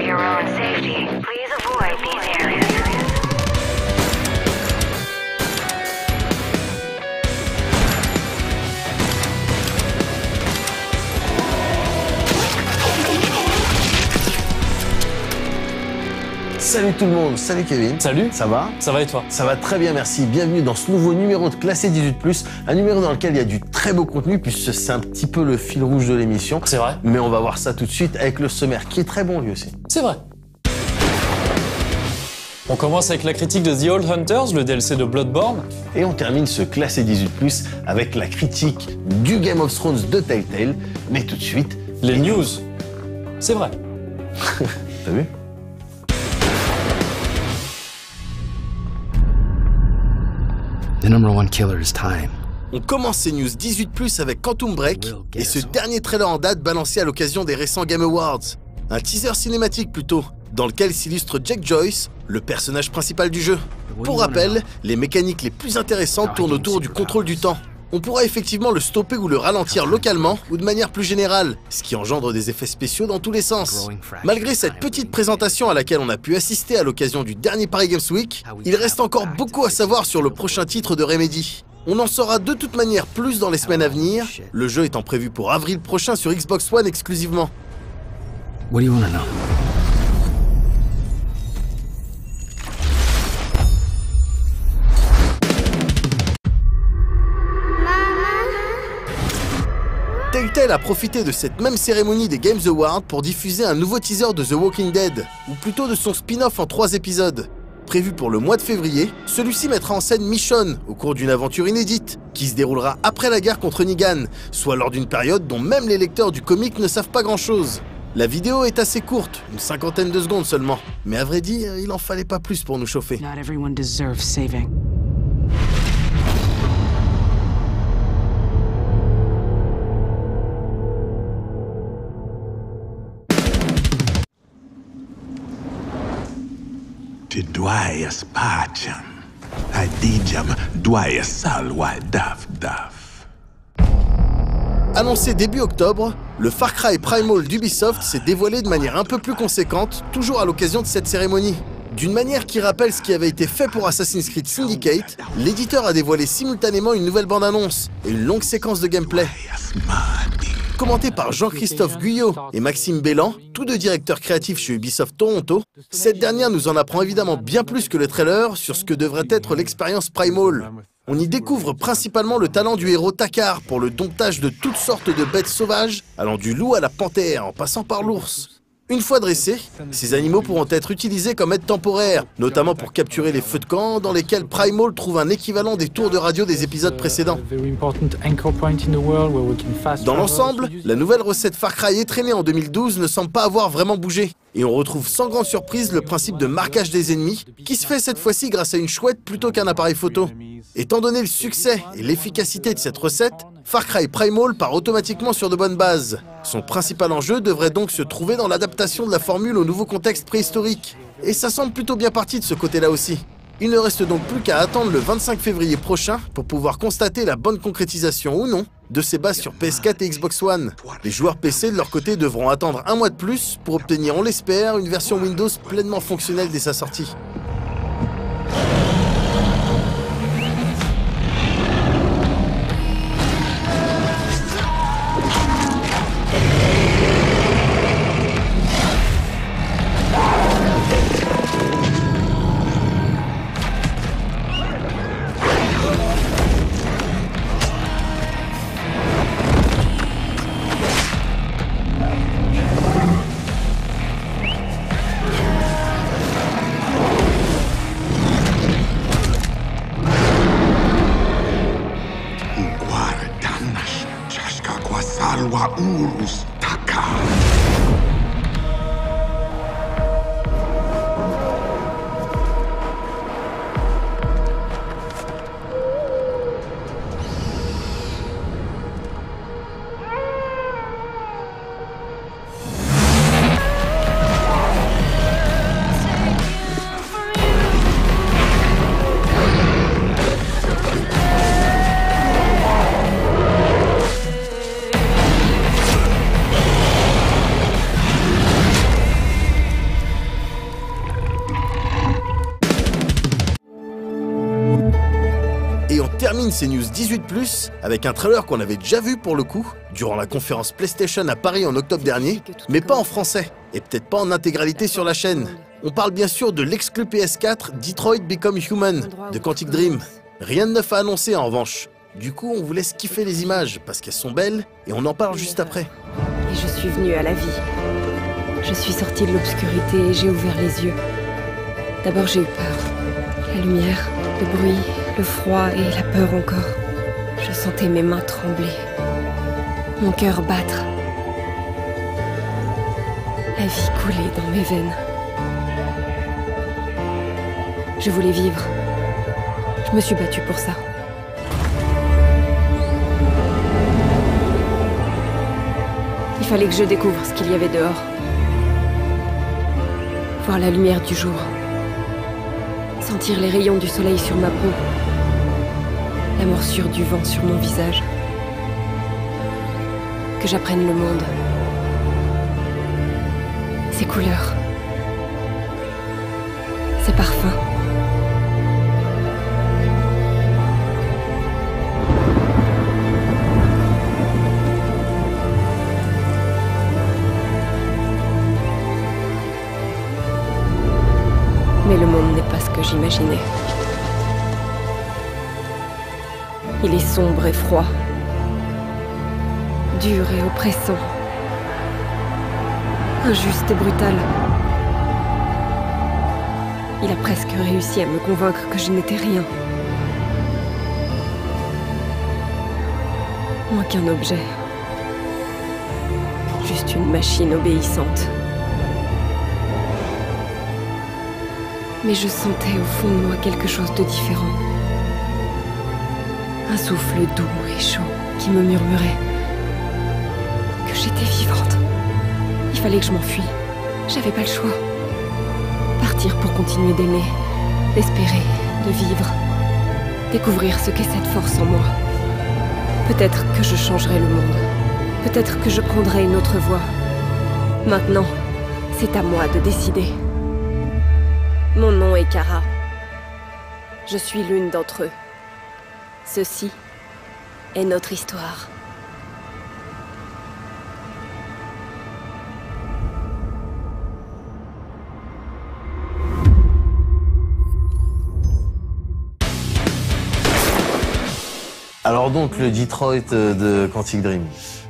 your own safety, please avoid these areas. Salut tout le monde, salut Kevin. Salut. Ça va? Ça va et toi? Ça va très bien, merci. Bienvenue dans ce nouveau numéro de Classé 18+, un numéro dans lequel il y a du très beau contenu, puisque c'est un petit peu le fil rouge de l'émission. C'est vrai. Mais on va voir ça tout de suite avec le sommaire, qui est très bon lui aussi. C'est vrai. On commence avec la critique de The Old Hunters, le DLC de Bloodborne. Et on termine ce Classé 18+, avec la critique du Game of Thrones de Telltale. Mais tout de suite... Les news. C'est vrai. T'as vu? The number one killer is time. On commence ces news 18+ avec Quantum Break et ce dernier trailer en date balancé à l'occasion des récents Game Awards. Un teaser cinématique plutôt, dans lequel s'illustre Jack Joyce, le personnage principal du jeu. Pour rappel, les mécaniques les plus intéressantes tournent autour du contrôle du temps. On pourra effectivement le stopper ou le ralentir localement ou de manière plus générale, ce qui engendre des effets spéciaux dans tous les sens. Malgré cette petite présentation à laquelle on a pu assister à l'occasion du dernier Paris Games Week, il reste encore beaucoup à savoir sur le prochain titre de Remedy. On en saura de toute manière plus dans les semaines à venir, le jeu étant prévu pour avril prochain sur Xbox One exclusivement. What do you want to know? Telltale a profité de cette même cérémonie des Games Awards pour diffuser un nouveau teaser de The Walking Dead, ou plutôt de son spin-off en 3 épisodes. Prévu pour le mois de février, celui-ci mettra en scène Michonne au cours d'une aventure inédite, qui se déroulera après la guerre contre Negan, soit lors d'une période dont même les lecteurs du comic ne savent pas grand-chose. La vidéo est assez courte, une 50aine de secondes seulement, mais à vrai dire, il en fallait pas plus pour nous chauffer. Not everyone deserves saving. Ti dwayas pacem, adijam dwayas salwa daf daf. Annoncé début octobre, le Far Cry Primal d'Ubisoft s'est dévoilé de manière un peu plus conséquente, toujours à l'occasion de cette cérémonie. D'une manière qui rappelle ce qui avait été fait pour Assassin's Creed Syndicate, l'éditeur a dévoilé simultanément une nouvelle bande-annonce et une longue séquence de gameplay. Commenté par Jean-Christophe Guyot et Maxime Bellan, tous deux directeurs créatifs chez Ubisoft Toronto, cette dernière nous en apprend évidemment bien plus que le trailer sur ce que devrait être l'expérience Primal. On y découvre principalement le talent du héros Takar pour le domptage de toutes sortes de bêtes sauvages, allant du loup à la panthère en passant par l'ours. Une fois dressés, ces animaux pourront être utilisés comme aide temporaire, notamment pour capturer les feux de camp dans lesquels Primal trouve un équivalent des tours de radio des épisodes précédents. Dans l'ensemble, la nouvelle recette Far Cry étraînée en 2012 ne semble pas avoir vraiment bougé, et on retrouve sans grande surprise le principe de marquage des ennemis, qui se fait cette fois-ci grâce à une chouette plutôt qu'un appareil photo. Étant donné le succès et l'efficacité de cette recette, Far Cry Primal part automatiquement sur de bonnes bases. Son principal enjeu devrait donc se trouver dans l'adaptation de la formule au nouveau contexte préhistorique. Et ça semble plutôt bien parti de ce côté-là aussi. Il ne reste donc plus qu'à attendre le 25 février prochain pour pouvoir constater la bonne concrétisation ou non de ces bases sur PS4 et Xbox One. Les joueurs PC de leur côté devront attendre un mois de plus pour obtenir, on l'espère, une version Windows pleinement fonctionnelle dès sa sortie. termine ces news 18+, avec un trailer qu'on avait déjà vu pour le coup, durant la conférence PlayStation à Paris en octobre dernier, mais pas en français, et peut-être pas en intégralité sur la chaîne. On parle bien sûr de l'exclu PS4 Detroit Become Human, de Quantic Dream. Rien de neuf à annoncer en revanche. Du coup, on vous laisse kiffer les images, parce qu'elles sont belles, et on en parle juste après. Et je suis venue à la vie. Je suis sortie de l'obscurité et j'ai ouvert les yeux. D'abord j'ai eu peur. La lumière, le bruit, le froid et la peur encore. Je sentais mes mains trembler. Mon cœur battre. La vie coulait dans mes veines. Je voulais vivre. Je me suis battue pour ça. Il fallait que je découvre ce qu'il y avait dehors. Voir la lumière du jour. Sentir les rayons du soleil sur ma peau. La morsure du vent sur mon visage. Que j'apprenne le monde. Ses couleurs. Ses parfums. Mais le monde n'est pas ce que j'imaginais. Il est sombre et froid. Dur et oppressant. Injuste et brutal. Il a presque réussi à me convaincre que je n'étais rien. Moins qu'un objet. Juste une machine obéissante. Mais je sentais au fond de moi quelque chose de différent. Un souffle doux et chaud qui me murmurait que j'étais vivante. Il fallait que je m'enfuie. J'avais pas le choix. Partir pour continuer d'aimer, d'espérer, de vivre. Découvrir ce qu'est cette force en moi. Peut-être que je changerai le monde. Peut-être que je prendrai une autre voie. Maintenant, c'est à moi de décider. Mon nom est Kara. Je suis l'une d'entre eux. Ceci est notre histoire. Alors donc, le Detroit de Quantic Dream.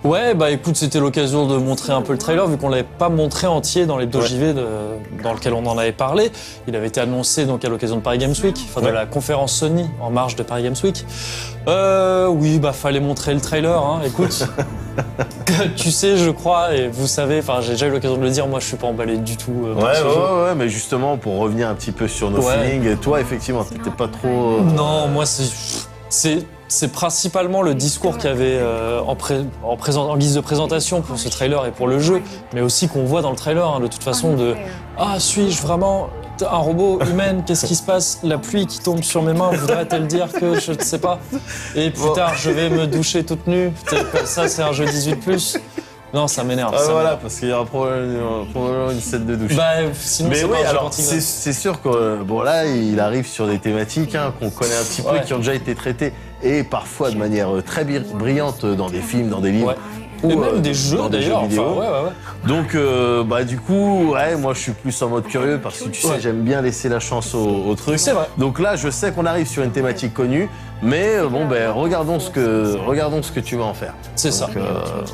Ouais, bah écoute, c'était l'occasion de montrer un peu le trailer, vu qu'on l'avait pas montré entier dans les deux JV dans lequel on en avait parlé. Il avait été annoncé donc à l'occasion de Paris Games Week, enfin de la conférence Sony en marge de Paris Games Week. Oui, bah fallait montrer le trailer, hein. Écoute, tu sais, je crois, et vous savez, enfin j'ai déjà eu l'occasion de le dire, moi je suis pas emballé du tout par ce jeu. Ouais, mais justement pour revenir un petit peu sur nos feelings, toi effectivement, t'étais pas trop. Non, moi c'est principalement le discours qu'il y avait en guise de présentation pour ce trailer et pour le jeu, mais aussi qu'on voit dans le trailer, hein, de toute façon, de « Ah, suis-je vraiment un robot humain? Qu'est-ce qui se passe? La pluie qui tombe sur mes mains voudrait-elle dire que je ne sais pas? Et plus tard, je vais me doucher toute nue. Ça, c'est un jeu 18+. » Non, ça m'énerve. Voilà, parce qu'il y aura probablement une scène de douche. Bah, sinon, mais c'est oui, pas alors c'est sûr que bon là, il arrive sur des thématiques qu'on connaît un petit peu, qui ont déjà été traitées et parfois de manière très brillante dans des films, dans des livres. Ou et même des jeux d'ailleurs. Donc, bah du coup, moi je suis plus en mode curieux parce que tu sais, j'aime bien laisser la chance au truc. C'est vrai. Donc là, je sais qu'on arrive sur une thématique connue, mais bon, regardons ce que tu vas en faire. C'est ça.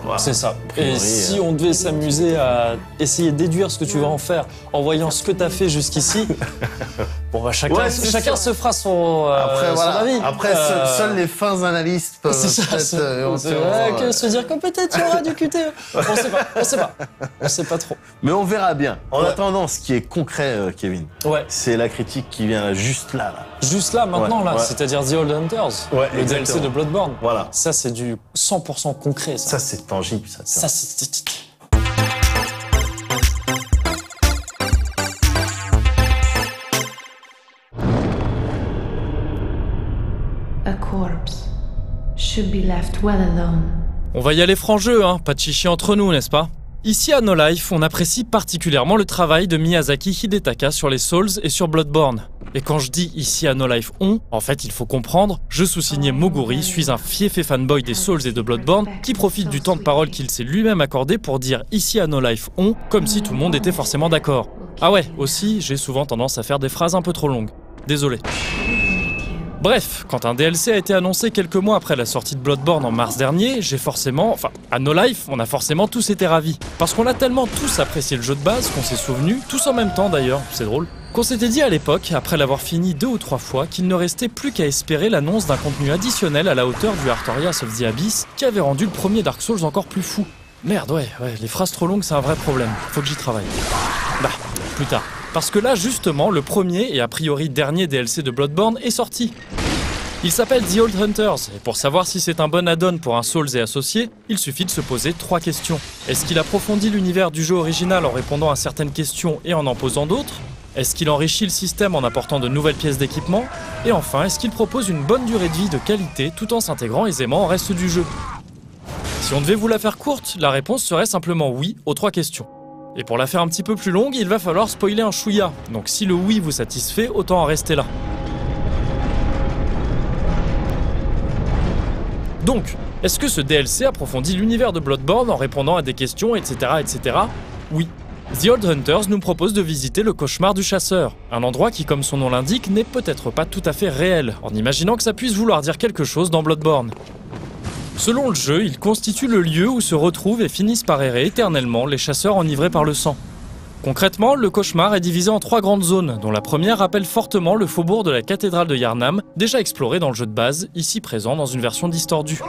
Voilà. C'est ça. Et si on devait s'amuser à essayer de déduire ce que tu vas en faire en voyant ce que tu as fait jusqu'ici, bon, bah, chacun se fera son avis. Après, seuls les fins analystes peuvent peut-être se dire que peut-être il y aura du QTE. On sait pas trop. Mais on verra bien. En attendant, ce qui est concret, Kevin, c'est la critique qui vient juste là. Juste là, maintenant, c'est-à-dire The Old Hunters, le DLC de Bloodborne. Voilà. Ça, c'est du 100% concret, ça. Ça, c'est tangible, ça. Ça, c'est... A corpse should be left well alone. On va y aller franc jeu, hein. Pas de chichi entre nous, n'est-ce pas? Ici à No Life, on apprécie particulièrement le travail de Miyazaki Hidetaka sur les Souls et sur Bloodborne. Et quand je dis ici à No Life on, en fait il faut comprendre, je sous-signais Moguri, suis un fiefé fanboy des Souls et de Bloodborne qui profite du temps de parole qu'il s'est lui-même accordé pour dire ici à No Life on, comme si tout le monde était forcément d'accord. Ah ouais, aussi, j'ai souvent tendance à faire des phrases un peu trop longues. Désolé. Bref, quand un DLC a été annoncé quelques mois après la sortie de Bloodborne en mars dernier, à No Life, on a forcément tous été ravis. Parce qu'on a tellement tous apprécié le jeu de base qu'on s'est souvenu, tous en même temps d'ailleurs, c'est drôle, qu'on s'était dit à l'époque, après l'avoir fini 2 ou 3 fois, qu'il ne restait plus qu'à espérer l'annonce d'un contenu additionnel à la hauteur du Artorias of the Abyss, qui avait rendu le premier Dark Souls encore plus fou. Merde, ouais, les phrases trop longues c'est un vrai problème, faut que j'y travaille. Bah, plus tard. Parce que là, justement, le premier et a priori dernier DLC de Bloodborne est sorti. Il s'appelle The Old Hunters, et pour savoir si c'est un bon add-on pour un Souls et associé, il suffit de se poser 3 questions. Est-ce qu'il approfondit l'univers du jeu original en répondant à certaines questions et en posant d'autres? Est-ce qu'il enrichit le système en apportant de nouvelles pièces d'équipement? Et enfin, est-ce qu'il propose une bonne durée de vie de qualité tout en s'intégrant aisément au reste du jeu? Si on devait vous la faire courte, la réponse serait simplement oui aux 3 questions. Et pour la faire un petit peu plus longue, il va falloir spoiler un chouïa. Donc si le oui vous satisfait, autant en rester là. Donc, est-ce que ce DLC approfondit l'univers de Bloodborne en répondant à des questions, etc., etc. Oui. The Old Hunters nous propose de visiter le cauchemar du chasseur, un endroit qui, comme son nom l'indique, n'est peut-être pas tout à fait réel, en imaginant que ça puisse vouloir dire quelque chose dans Bloodborne. Selon le jeu, il constitue le lieu où se retrouvent et finissent par errer éternellement les chasseurs enivrés par le sang. Concrètement, le cauchemar est divisé en 3 grandes zones, dont la première rappelle fortement le faubourg de la cathédrale de Yharnam, déjà exploré dans le jeu de base, ici présent dans une version distordue.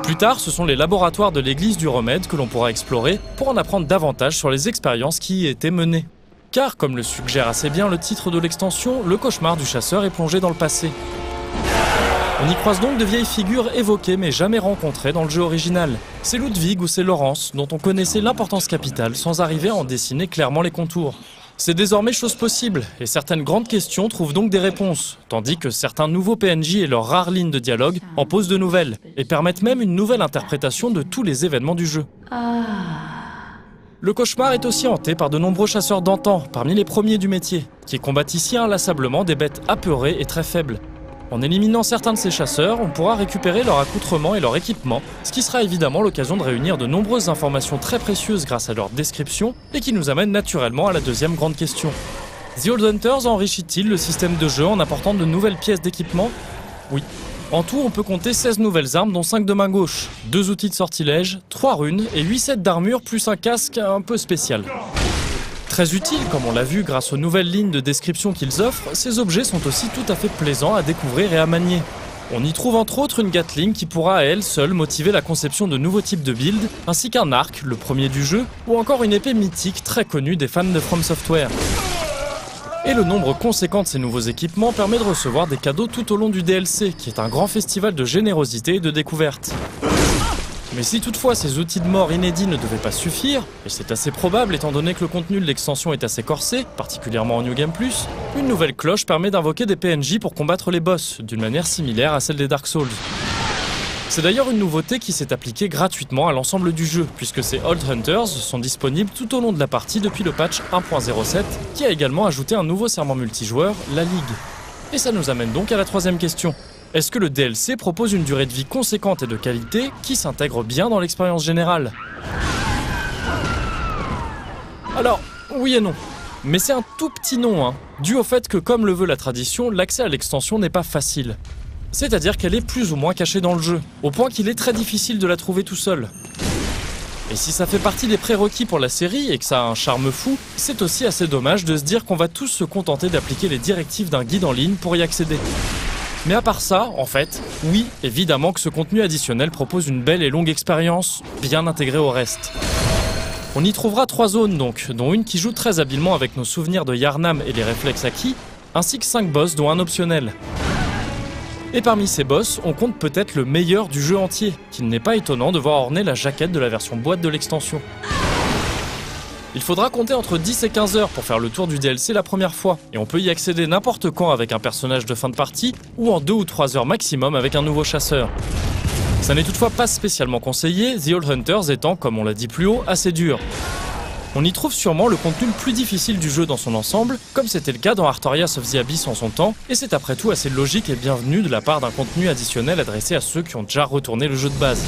Plus tard, ce sont les laboratoires de l'église du Remède que l'on pourra explorer pour en apprendre davantage sur les expériences qui y étaient menées. Car, comme le suggère assez bien le titre de l'extension, le cauchemar du chasseur est plongé dans le passé. On y croise donc de vieilles figures évoquées mais jamais rencontrées dans le jeu original. C'est Ludwig ou c'est Laurence, dont on connaissait l'importance capitale sans arriver à en dessiner clairement les contours. C'est désormais chose possible, et certaines grandes questions trouvent donc des réponses, tandis que certains nouveaux PNJ et leurs rares lignes de dialogue en posent de nouvelles, et permettent même une nouvelle interprétation de tous les événements du jeu. Le cauchemar est aussi hanté par de nombreux chasseurs d'antan, parmi les premiers du métier, qui combattent ici inlassablement des bêtes apeurées et très faibles. En éliminant certains de ces chasseurs, on pourra récupérer leur accoutrement et leur équipement, ce qui sera évidemment l'occasion de réunir de nombreuses informations très précieuses grâce à leur description, et qui nous amène naturellement à la deuxième grande question. The Old Hunters enrichit-il le système de jeu en apportant de nouvelles pièces d'équipement? Oui. En tout, on peut compter 16 nouvelles armes, dont 5 de main gauche, 2 outils de sortilège, 3 runes et 8 sets d'armure plus un casque un peu spécial. Très utiles, comme on l'a vu grâce aux nouvelles lignes de description qu'ils offrent, ces objets sont aussi tout à fait plaisants à découvrir et à manier. On y trouve entre autres une Gatling qui pourra à elle seule motiver la conception de nouveaux types de builds, ainsi qu'un arc, le premier du jeu, ou encore une épée mythique très connue des fans de From Software. Et le nombre conséquent de ces nouveaux équipements permet de recevoir des cadeaux tout au long du DLC, qui est un grand festival de générosité et de découverte. Mais si toutefois ces outils de mort inédits ne devaient pas suffire, et c'est assez probable étant donné que le contenu de l'extension est assez corsé, particulièrement en New Game Plus, une nouvelle cloche permet d'invoquer des PNJ pour combattre les boss, d'une manière similaire à celle des Dark Souls. C'est d'ailleurs une nouveauté qui s'est appliquée gratuitement à l'ensemble du jeu, puisque ces Old Hunters sont disponibles tout au long de la partie depuis le patch 1.07, qui a également ajouté un nouveau serment multijoueur, la Ligue. Et ça nous amène donc à la troisième question. Est-ce que le DLC propose une durée de vie conséquente et de qualité qui s'intègre bien dans l'expérience générale? Alors, oui et non. Mais c'est un tout petit non, hein, dû au fait que, comme le veut la tradition, l'accès à l'extension n'est pas facile. C'est-à-dire qu'elle est plus ou moins cachée dans le jeu, au point qu'il est très difficile de la trouver tout seul. Et si ça fait partie des prérequis pour la série et que ça a un charme fou, c'est aussi assez dommage de se dire qu'on va tous se contenter d'appliquer les directives d'un guide en ligne pour y accéder. Mais à part ça, en fait, oui, évidemment que ce contenu additionnel propose une belle et longue expérience, bien intégrée au reste. On y trouvera 3 zones donc, dont une qui joue très habilement avec nos souvenirs de Yharnam et les réflexes acquis, ainsi que 5 boss dont un optionnel. Et parmi ces boss, on compte peut-être le meilleur du jeu entier, qu'il n'est pas étonnant de voir orner la jaquette de la version boîte de l'extension. Il faudra compter entre 10 et 15 heures pour faire le tour du DLC la première fois, et on peut y accéder n'importe quand avec un personnage de fin de partie, ou en 2 ou 3 heures maximum avec un nouveau chasseur. Ça n'est toutefois pas spécialement conseillé, The Old Hunters étant, comme on l'a dit plus haut, assez dur. On y trouve sûrement le contenu le plus difficile du jeu dans son ensemble, comme c'était le cas dans Artorias of the Abyss en son temps, et c'est après tout assez logique et bienvenu de la part d'un contenu additionnel adressé à ceux qui ont déjà retourné le jeu de base.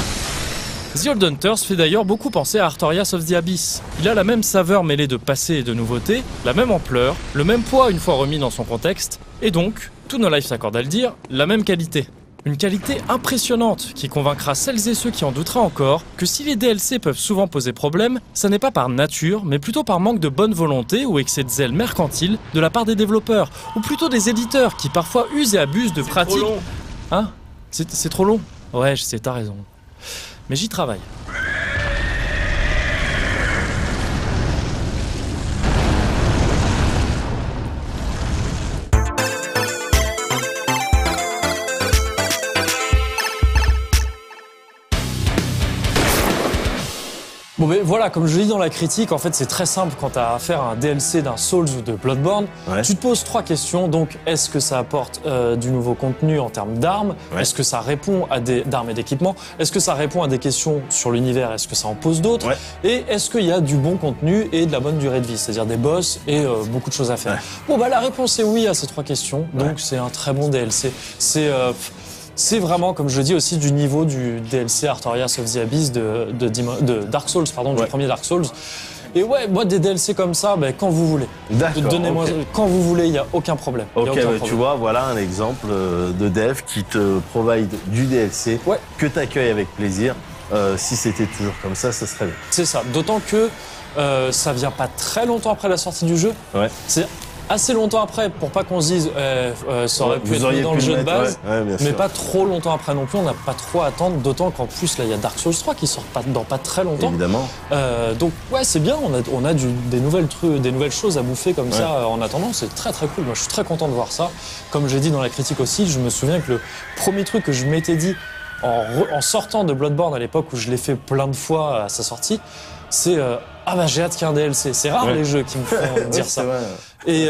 The Old Hunters fait d'ailleurs beaucoup penser à Artorias of the Abyss. Il a la même saveur mêlée de passé et de nouveauté, la même ampleur, le même poids une fois remis dans son contexte, et donc, tout No Life s'accorde à le dire, la même qualité. Une qualité impressionnante qui convaincra celles et ceux qui en douteraient encore que si les DLC peuvent souvent poser problème, ça n'est pas par nature, mais plutôt par manque de bonne volonté ou excès de zèle mercantile de la part des développeurs, ou plutôt des éditeurs qui parfois usent et abusent de pratiques... Trop long. Hein ? C'est trop long ? Ouais, je sais, t'as raison. Mais j'y travaille. Bon mais voilà, comme je l'ai dit dans la critique, en fait c'est très simple quand tu as affaire à un DLC d'un Souls ou de Bloodborne. Ouais. Tu te poses 3 questions, donc est-ce que ça apporte du nouveau contenu en termes d'armes? Ouais. Est-ce que ça répond à d'armes et d'équipements? Est-ce que ça répond à des questions sur l'univers? Est-ce que ça en pose d'autres? Ouais. Et est-ce qu'il y a du bon contenu et de la bonne durée de vie, c'est-à-dire des boss et beaucoup de choses à faire? Ouais. Bon bah la réponse est oui à ces 3 questions, donc c'est un très bon DLC. C'est vraiment, comme je le dis, aussi du niveau du DLC Artorias of the Abyss de Dark Souls, du premier Dark Souls. Et ouais, moi des DLC comme ça, quand vous voulez. D'accord. Donnez-moi quand vous voulez, il n'y a aucun problème. Y a Ok, aucun problème. tu vois, voilà un exemple de dev qui te provide du DLC que tu accueilles avec plaisir. Si c'était toujours comme ça serait bien. C'est ça, d'autant que ça vient pas très longtemps après la sortie du jeu. Ouais. C'est assez longtemps après pour pas qu'on se dise ça aurait pu être mis dans le jeu de base, bien mais sûr. pas trop longtemps après non plus. On n'a pas trop à attendre, d'autant qu'en plus là il y a Dark Souls 3 qui sort dans pas très longtemps. Évidemment. Donc ouais, c'est bien. On a des nouvelles choses à bouffer comme ça en attendant. C'est très très cool. Moi je suis très content de voir ça. Comme j'ai dit dans la critique aussi, je me souviens que le premier truc que je m'étais dit en sortant de Bloodborne à l'époque où je l'ai fait plein de fois à sa sortie, c'est j'ai hâte qu'il y ait un DLC. C'est rare les jeux qui me font dire ça. Vrai. Et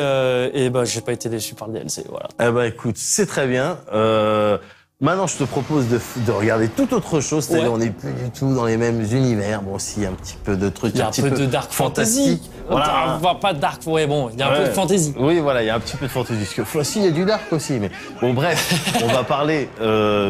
j'ai pas été déçu par le DLC, voilà. Eh ben écoute, c'est très bien. Maintenant, je te propose de regarder toute autre chose. C'est-à-dire, on n'est plus du tout dans les mêmes univers. Bon, s'il y a un petit peu de trucs, il y a un petit peu peu de dark fantastique. fantasy. Voilà. Pas dark, il y a un peu de fantasy. Oui, voilà, il y a un petit peu de fantasy. Si, il y a du dark aussi. Mais bon, bref, on va parler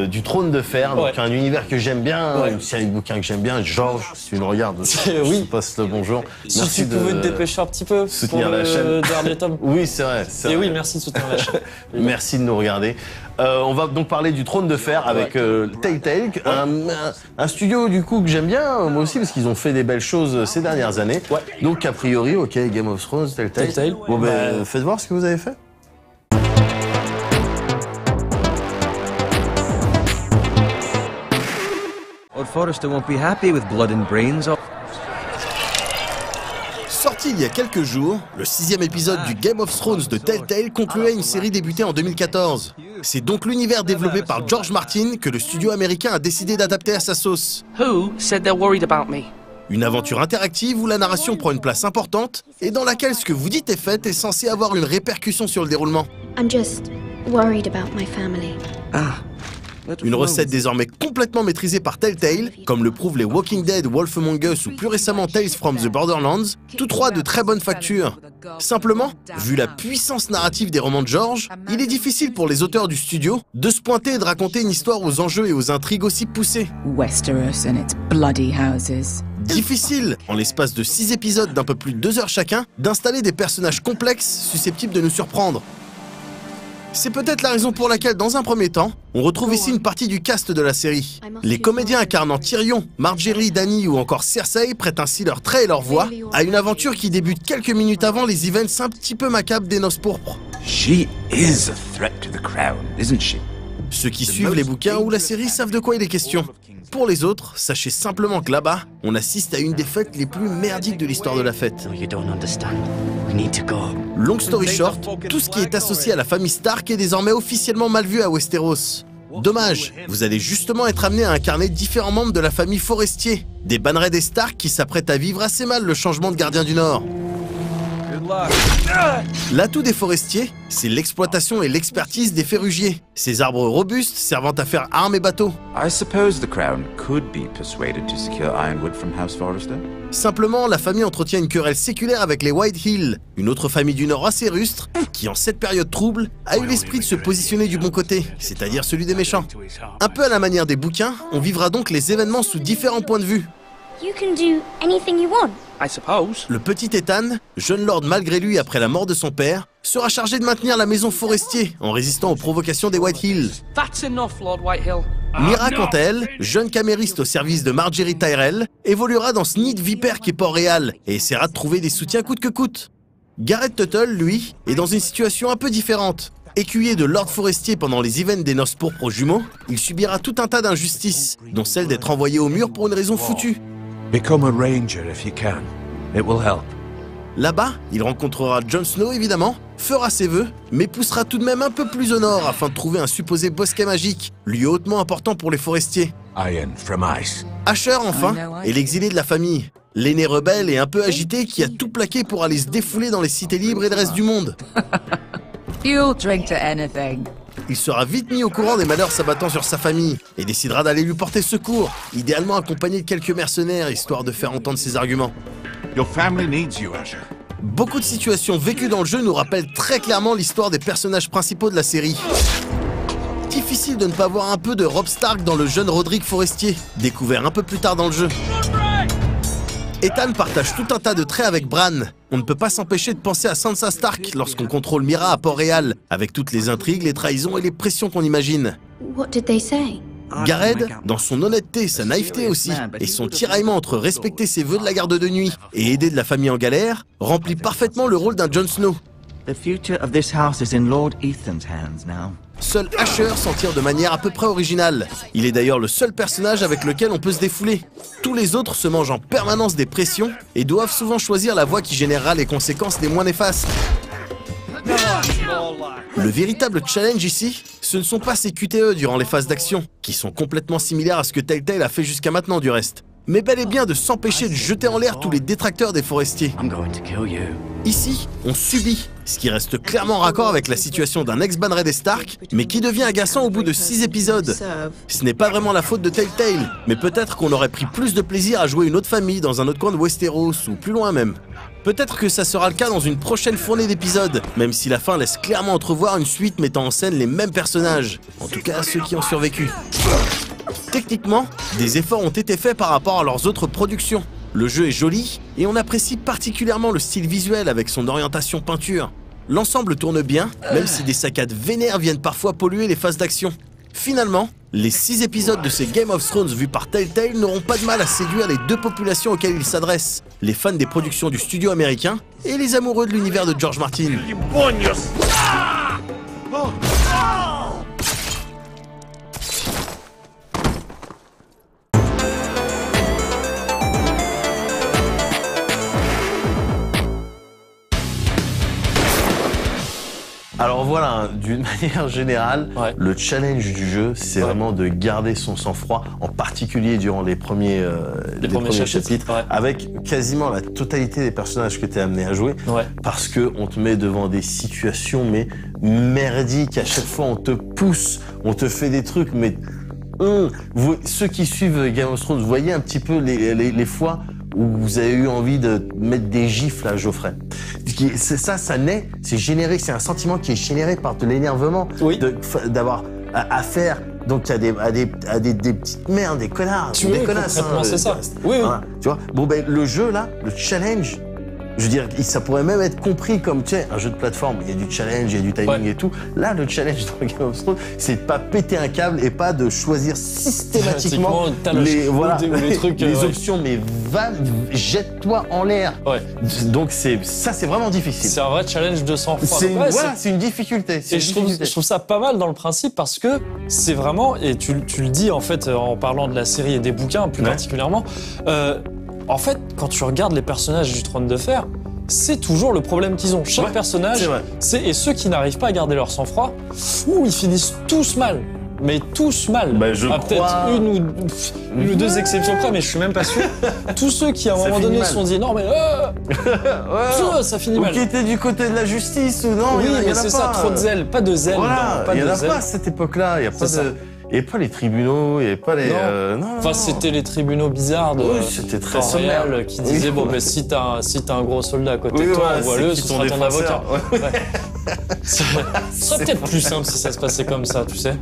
du Trône de Fer, donc un univers que j'aime bien, une série de bouquins que j'aime bien. Georges, si tu nous regardes, je te passe le bonjour. Si tu pouvais te dépêcher un petit peu soutenir pour la chaîne. Dernier tome. Oui, c'est vrai. Et oui, merci de soutenir la chaîne. Merci de nous regarder. On va donc parler du Trône de Fer avec Telltale, un studio du coup que j'aime bien, moi aussi, parce qu'ils ont fait des belles choses ces dernières années. Donc a priori, ok, Game of Thrones, Telltale. Bon faites voir ce que vous avez fait. Old Forrester won't be happy with blood and brains. Sorti il y a quelques jours, le 6e épisode du Game of Thrones de Telltale concluait une série débutée en 2014. C'est donc l'univers développé par George Martin que le studio américain a décidé d'adapter à sa sauce. Who said they're worried about me? Une aventure interactive où la narration prend une place importante et dans laquelle ce que vous dites est fait est censé avoir une répercussion sur le déroulement. I'm just worried about my family. Une recette désormais complètement maîtrisée par Telltale, comme le prouvent les Walking Dead, Wolf Among Us ou plus récemment Tales from the Borderlands, tous trois de très bonne facture. Simplement, vu la puissance narrative des romans de George, il est difficile pour les auteurs du studio de se pointer et de raconter une histoire aux enjeux et aux intrigues aussi poussées. Westeros and its bloody houses. Difficile, en l'espace de 6 épisodes d'un peu plus de 2 heures chacun, d'installer des personnages complexes susceptibles de nous surprendre. C'est peut-être la raison pour laquelle, dans un premier temps, on retrouve ici une partie du cast de la série. Les comédiens incarnant Tyrion, Margaery, Dany ou encore Cersei prêtent ainsi leur trait et leur voix à une aventure qui débute quelques minutes avant les events un petit peu macabres des Noces Pourpres. She is a threat to the crown, isn't she? Ceux qui suivent les bouquins ou la série savent de quoi il est question. Pour les autres, sachez simplement que là-bas, on assiste à une des fêtes les plus merdiques de l'histoire de la fête. Long story short, tout ce qui est associé à la famille Stark est désormais officiellement mal vu à Westeros. Dommage, vous allez justement être amené à incarner différents membres de la famille Forestier, des bannerets des Stark qui s'apprêtent à vivre assez mal le changement de gardien du Nord. L'atout des forestiers, c'est l'exploitation et l'expertise des ferrugiers. Ces arbres robustes servant à faire armes et bateaux. I suppose the Crown could be persuaded to secure ironwood from House Forrester. Simplement, la famille entretient une querelle séculaire avec les Whitehill, une autre famille du Nord assez rustre, qui en cette période trouble, a eu l'esprit de se positionner du bon côté, c'est-à-dire celui des méchants. Un peu à la manière des bouquins, on vivra donc les événements sous différents points de vue. You can do anything you want. I suppose. Le petit Ethan, jeune lord malgré lui après la mort de son père, sera chargé de maintenir la maison Forestier en résistant aux provocations des Whitehill. That's enough, Lord Whitehill. Mira, quant à elle, jeune camériste au service de Marjorie Tyrell, évoluera dans ce nid de vipère qu'est Port-Réal et essaiera de trouver des soutiens coûte que coûte. Gareth Tuttle, lui, est dans une situation un peu différente. Écuyer de Lord Forestier pendant les events des noces pourpres aux jumeaux, il subira tout un tas d'injustices, dont celle d'être envoyé au mur pour une raison foutue. Become a ranger if you can. It will help. Là-bas, il rencontrera Jon Snow évidemment, fera ses vœux, mais poussera tout de même un peu plus au nord afin de trouver un supposé bosquet magique, lieu hautement important pour les forestiers. Iron from ice. Asher, enfin, est l'exilé de la famille. L'aîné rebelle et un peu agité qui a tout plaqué pour aller se défouler dans les cités libres et le reste du monde. You'll drink to anything. Il sera vite mis au courant des malheurs s'abattant sur sa famille et décidera d'aller lui porter secours, idéalement accompagné de quelques mercenaires, histoire de faire entendre ses arguments. Your family needs you, Asher. Beaucoup de situations vécues dans le jeu nous rappellent très clairement l'histoire des personnages principaux de la série. Difficile de ne pas voir un peu de Robb Stark dans le jeune Roderick Forestier, découvert un peu plus tard dans le jeu. Ethan partage tout un tas de traits avec Bran. On ne peut pas s'empêcher de penser à Sansa Stark lorsqu'on contrôle Mira à Port-Réal, avec toutes les intrigues, les trahisons et les pressions qu'on imagine. What did they say? Gareth, dans son honnêteté, sa naïveté aussi, et son tiraillement entre respecter ses vœux de la garde de nuit et aider de la famille en galère, remplit parfaitement le rôle d'un Jon Snow. The future of this house is in Lord Ethan's hands now. Seul Asher s'en tire de manière à peu près originale. Il est d'ailleurs le seul personnage avec lequel on peut se défouler. Tous les autres se mangent en permanence des pressions et doivent souvent choisir la voie qui générera les conséquences les moins néfastes. Le véritable challenge ici, ce ne sont pas ces QTE durant les phases d'action, qui sont complètement similaires à ce que Telltale a fait jusqu'à maintenant du reste, mais bel et bien de s'empêcher de jeter en l'air tous les détracteurs des forestiers. Ici, on subit, ce qui reste clairement en raccord avec la situation d'un ex-Banner des Stark, mais qui devient agaçant au bout de 6 épisodes. Ce n'est pas vraiment la faute de Telltale, mais peut-être qu'on aurait pris plus de plaisir à jouer une autre famille dans un autre coin de Westeros, ou plus loin même. Peut-être que ça sera le cas dans une prochaine fournée d'épisodes, même si la fin laisse clairement entrevoir une suite mettant en scène les mêmes personnages, en tout cas ceux qui ont survécu. Techniquement, des efforts ont été faits par rapport à leurs autres productions. Le jeu est joli, et on apprécie particulièrement le style visuel avec son orientation peinture. L'ensemble tourne bien, même si des saccades vénères viennent parfois polluer les phases d'action. Finalement, les 6 épisodes de ces Game of Thrones vus par Telltale n'auront pas de mal à séduire les deux populations auxquelles ils s'adressent, les fans des productions du studio américain et les amoureux de l'univers de George Martin. Alors voilà, d'une manière générale, le challenge du jeu, c'est vraiment de garder son sang-froid, en particulier durant les premiers chapitres, avec quasiment la totalité des personnages que tu es amené à jouer, parce que on te met devant des situations mais merdiques. À chaque fois, on te pousse, on te fait des trucs, mais ceux qui suivent Game of Thrones, vous voyez un petit peu les fois où vous avez eu envie de mettre des gifles à Geoffrey. C'est généré, c'est un sentiment qui est généré par de l'énervement, d'avoir à faire donc à des petites merdes, des connards, des connasses. C'est ça. Oui. Voilà, tu vois. Bon ben le jeu là, le challenge. Je veux dire, ça pourrait même être compris comme, tu sais, un jeu de plateforme. Il y a du challenge, il y a du timing et tout. Là, le challenge dans Game of Thrones, c'est de pas péter un câble et pas de choisir systématiquement les options. Mais jette-toi en l'air. Donc c'est vraiment difficile. C'est un vrai challenge de sang-froid. C'est une difficulté. Je trouve ça pas mal dans le principe parce que c'est vraiment, et tu le dis en fait en parlant de la série et des bouquins plus particulièrement, en fait, quand tu regardes les personnages du Trône de Fer, c'est toujours le problème qu'ils ont. Chaque personnage, et ceux qui n'arrivent pas à garder leur sang-froid, ils finissent tous mal. mais tous mal. Bah, je crois... Peut-être une ou deux exceptions près, mais je suis même pas sûr. Tous ceux qui, à un moment donné, se sont dit non, mais ça finit mal. Ou qui étaient du côté de la justice ou non. Oui, y en mais a c'est pas. ça, trop de zèle, pas de zèle. Voilà, pas il n'y de en a zèle. pas à cette époque-là. Il n'y avait pas les tribunaux, il n'y avait pas les. Non. Enfin, c'était les tribunaux bizarres de c'était très Réal qui disaient bon, mais si t'as un gros soldat à côté de toi, envoie-le, ce sera ton avocat. Ce serait peut-être plus simple si ça se passait comme ça, tu sais.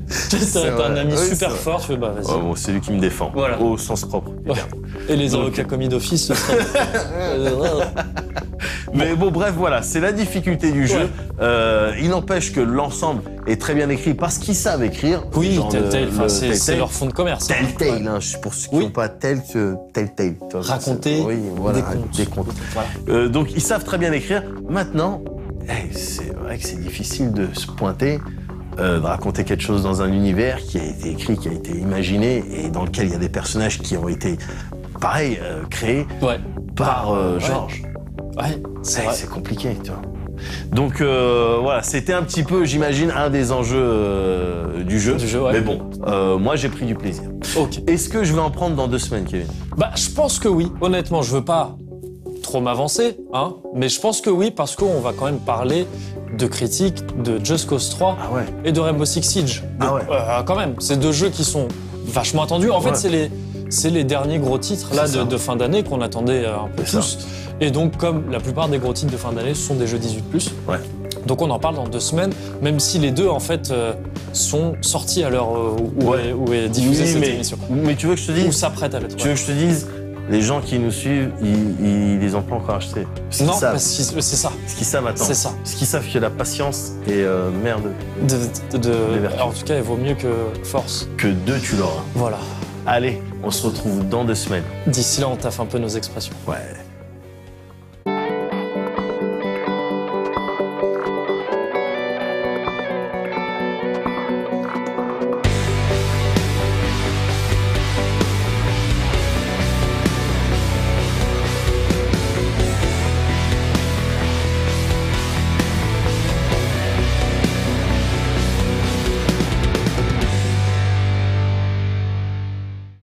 T'as un ami super fort, tu fais bah vas-y. Bon, c'est lui qui me défend, au sens propre. Et les avocats commis d'office, ce serait. Mais bon, bref, voilà, c'est la difficulté du jeu. Il n'empêche que l'ensemble est très bien écrit parce qu'ils savent écrire. Oui, Telltale, c'est leur fond de commerce. Telltale, pour ceux qui n'ont pas Telltale. Raconter des contes. Voilà. Donc, ils savent très bien écrire. Maintenant, c'est vrai que c'est difficile de se pointer, de raconter quelque chose dans un univers qui a été écrit, qui a été imaginé et dans lequel il y a des personnages qui ont été, pareil, créés par George. Ouais, c'est compliqué, tu vois. Donc voilà, c'était un petit peu, j'imagine, un des enjeux du jeu. Mais bon, moi j'ai pris du plaisir. Okay. Est-ce que je vais en prendre dans 2 semaines, Kevin? Bah, je pense que oui. Honnêtement, je veux pas trop m'avancer, hein, mais je pense que oui, parce qu'on va quand même parler de critiques de Just Cause 3 et de Rainbow Six Siege. Donc, quand même, c'est 2 jeux qui sont vachement attendus. En fait, c'est les derniers gros titres là de fin d'année qu'on attendait un peu tous. Et donc, comme la plupart des gros titres de fin d'année, ce sont des jeux 18+. Donc on en parle dans 2 semaines, même si les 2 en fait sont sortis à l'heure où est diffusée cette émission. Mais tu veux que je te dise... Ou s'apprête à l'être. Tu veux que je te dise, les gens qui nous suivent, ils les ont pas encore achetés. Non, parce que c'est ça. Ce qu'ils savent attendre. C'est ça. Ce qu'ils savent que la patience est mère en tout cas, il vaut mieux que force. Que 2, tu l'auras. Voilà. Allez, on se retrouve dans 2 semaines. D'ici là, on taffe un peu nos expressions. Ouais.